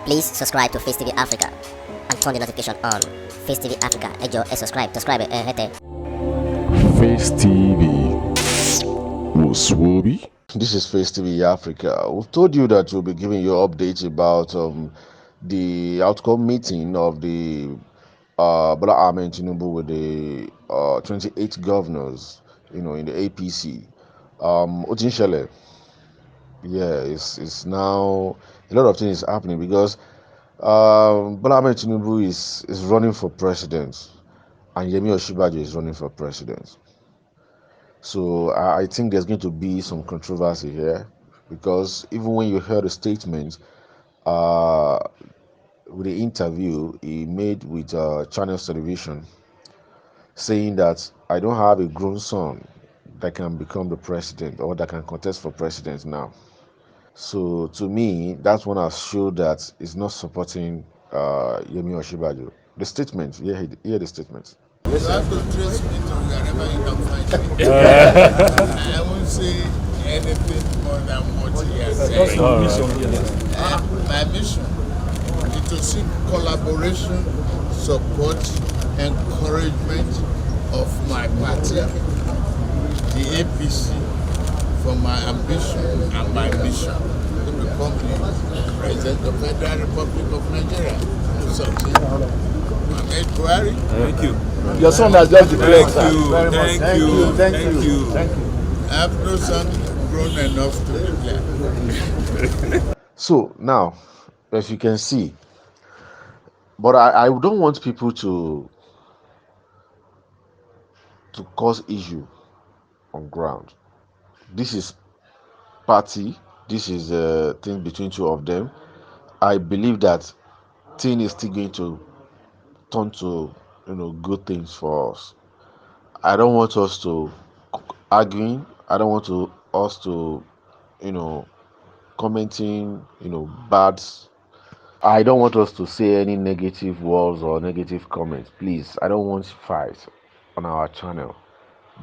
Please subscribe to Face TV Africa and turn the notification on. Face TV Africa, ẹ jọ̀ọ́, subscribe, hete. Face TV Muswobi. This is Face TV Africa. We've told you that we'll be giving you updates about the outcome meeting of the Bola Ahmed Tinubu with the 28 governors, in the APC. Otinshele, it's now a lot of things happening because Bola Ahmed Tinubu is running for president, and Yemi Osinbajo is running for president. So I think there's going to be some controversy here, because even when you heard the statement with the interview he made with Channels Television, saying that I don't have a grown son that can become the president or that can contest for president now. So to me, that one has showed that it's not supporting Yemi Osinbajo. The statement, hear the statement. You have to trace me to wherever you can find me. I won't say anything more than what he has said. My mission is to seek collaboration, support, encouragement of my party, the APC, for my ambition and my mission to become the President of the Federal Republic of Nigeria. Do something. Thank you. Your son has just declared. Thank you. Thank you. I have no son grown enough to declare. So now, as you can see, but I don't want people to cause issue on ground. This is party. This is a thing between two of them. I believe that thing is still going to turn to good things for us. I don't want us to arguing. I don't want us to commenting bad. I don't want us to say any negative words or negative comments. Please, I don't want fight on our channel.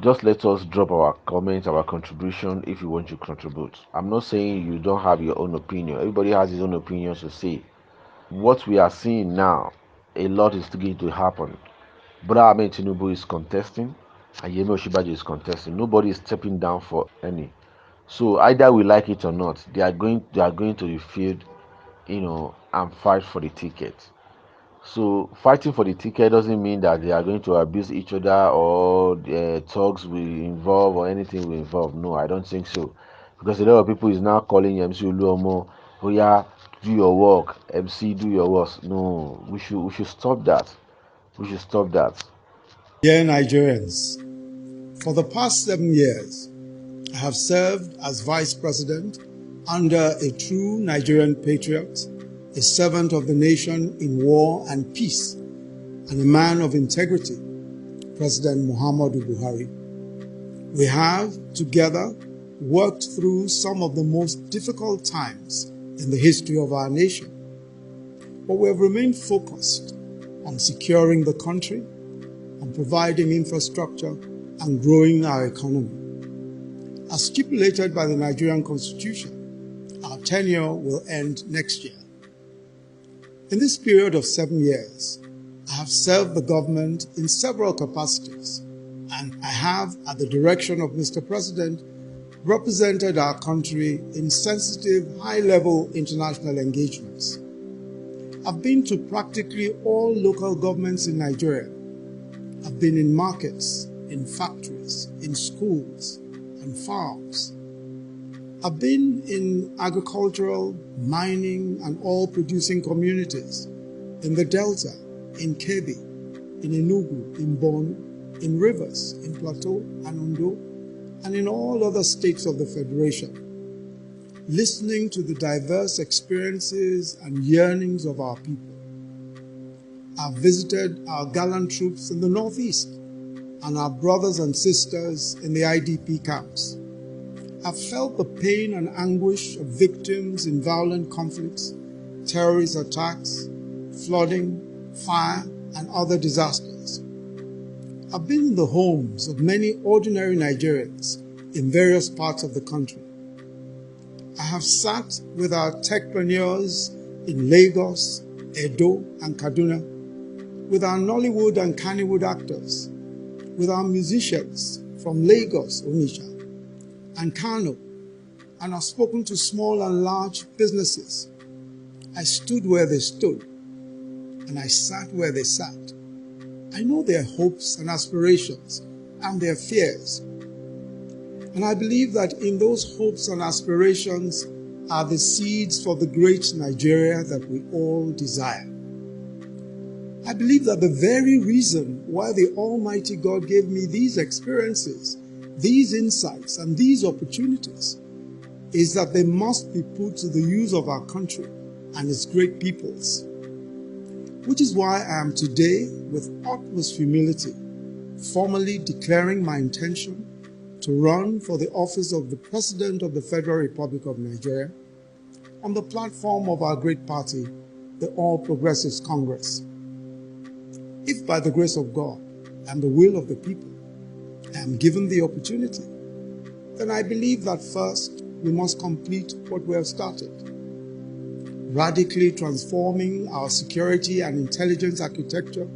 Just let us drop our comments, our contribution if you want to contribute. I'm not saying you don't have your own opinion. Everybody has his own opinions to say. What we are seeing now, a lot is going to happen. Bola Ahmed Tinubu is contesting, and Yemi Osinbajo is contesting. Nobody is stepping down for any. So either we like it or not, they are going to the field, and fight for the ticket. So fighting for the ticket doesn't mean that they are going to abuse each other or talks will involve or anything will involve. No, I don't think so, because a lot of people is now calling MC Oluomo, oh yeah, do your work, MC, do your work. No, we should stop that. We should stop that. Dear Nigerians, for the past 7 years, I have served as Vice President under a true Nigerian patriot, a servant of the nation in war and peace, and a man of integrity, President Muhammadu Buhari. We have, together, worked through some of the most difficult times in the history of our nation, but we have remained focused on securing the country, on providing infrastructure, and growing our economy. As stipulated by the Nigerian Constitution, our tenure will end next year. In this period of 7 years, I have served the government in several capacities, and I have, at the direction of Mr. President, represented our country in sensitive, high-level international engagements. I've been to practically all local governments in Nigeria. I've been in markets, in factories, in schools, and farms. I've been in agricultural, mining, and oil-producing communities, in the Delta, in Kebbi, in Enugu, in Borno, in Rivers, in Plateau and Ondo, and in all other states of the Federation, listening to the diverse experiences and yearnings of our people. I've visited our gallant troops in the Northeast and our brothers and sisters in the IDP camps. I've felt the pain and anguish of victims in violent conflicts, terrorist attacks, flooding, fire, and other disasters. I've been in the homes of many ordinary Nigerians in various parts of the country. I have sat with our techpreneurs in Lagos, Edo, and Kaduna, with our Nollywood and Kannywood actors, with our musicians from Lagos, Onitsha, and Kano, and I've spoken to small and large businesses. I stood where they stood, and I sat where they sat. I know their hopes and aspirations and their fears. And I believe that in those hopes and aspirations are the seeds for the great Nigeria that we all desire. I believe that the very reason why the Almighty God gave me these experiences, these insights, and these opportunities is that they must be put to the use of our country and its great peoples. Which is why I am today, with utmost humility, formally declaring my intention to run for the office of the President of the Federal Republic of Nigeria on the platform of our great party, the All Progressives Congress. If by the grace of God and the will of the people, I am given the opportunity, then I believe that first we must complete what we have started. Radically transforming our security and intelligence architecture,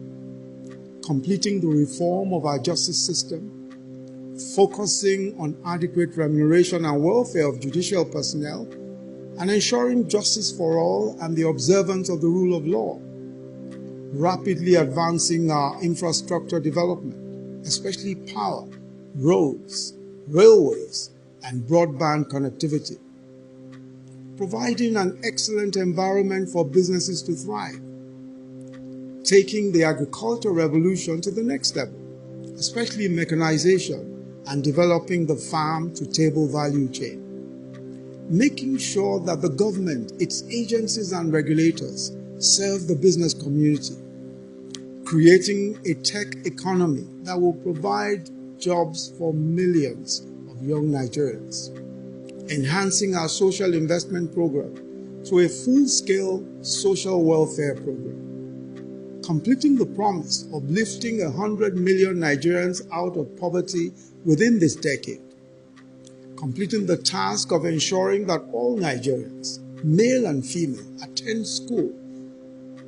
completing the reform of our justice system, focusing on adequate remuneration and welfare of judicial personnel, and ensuring justice for all and the observance of the rule of law, rapidly advancing our infrastructure development, especially power, roads, railways, and broadband connectivity, providing an excellent environment for businesses to thrive, taking the agricultural revolution to the next level, especially mechanization and developing the farm-to-table value chain, making sure that the government, its agencies and regulators serve the business community, creating a tech economy that will provide jobs for millions of young Nigerians, enhancing our social investment program to a full-scale social welfare program, completing the promise of lifting 100 million Nigerians out of poverty within this decade, completing the task of ensuring that all Nigerians, male and female, attend school,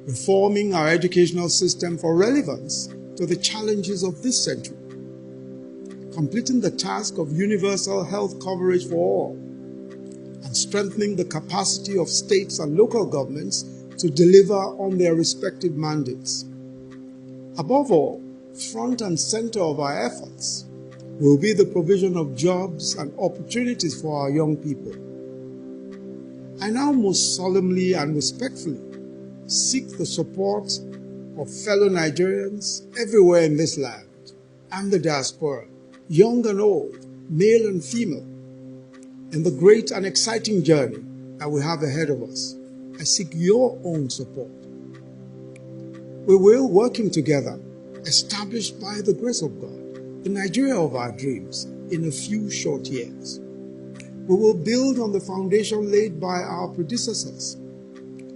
reforming our educational system for relevance to the challenges of this century, completing the task of universal health coverage for all, and strengthening the capacity of states and local governments to deliver on their respective mandates. Above all, front and center of our efforts will be the provision of jobs and opportunities for our young people. I now most solemnly and respectfully seek the support of fellow Nigerians everywhere in this land and the diaspora, young and old, male and female, in the great and exciting journey that we have ahead of us. I seek your own support. We will, working together, establish by the grace of God the Nigeria of our dreams in a few short years. We will build on the foundation laid by our predecessors.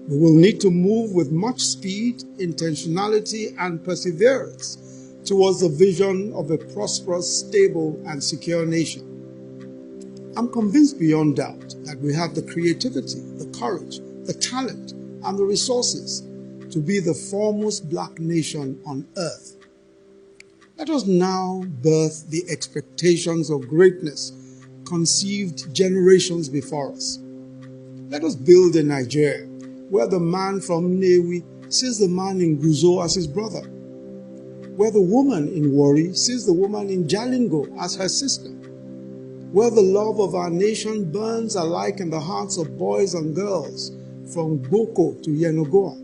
We will need to move with much speed, intentionality, and perseverance towards the vision of a prosperous, stable, and secure nation. I'm convinced beyond doubt that we have the creativity, the courage, the talent, and the resources to be the foremost black nation on earth. Let us now birth the expectations of greatness conceived generations before us. Let us build a Nigeria where the man from Nnewi sees the man in Guzo as his brother, where the woman in Warri sees the woman in Jalingo as her sister, where the love of our nation burns alike in the hearts of boys and girls from Boko to Yenagoa,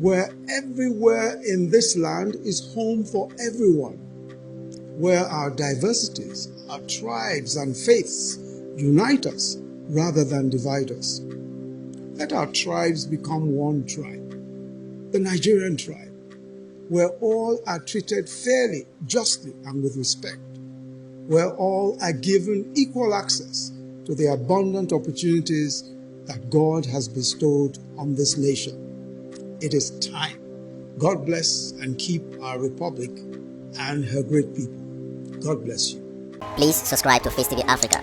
where everywhere in this land is home for everyone, where our diversities, our tribes and faiths unite us rather than divide us. Let our tribes become one tribe, the Nigerian tribe, where all are treated fairly, justly, and with respect, where all are given equal access to the abundant opportunities that God has bestowed on this nation. It is time. God bless and keep our republic and her great people. God bless you. Please subscribe to Face TV Africa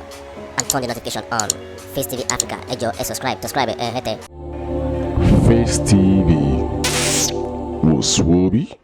and turn the notification on. Face TV Africa, subscribe, hete. Face TV. Muswobi.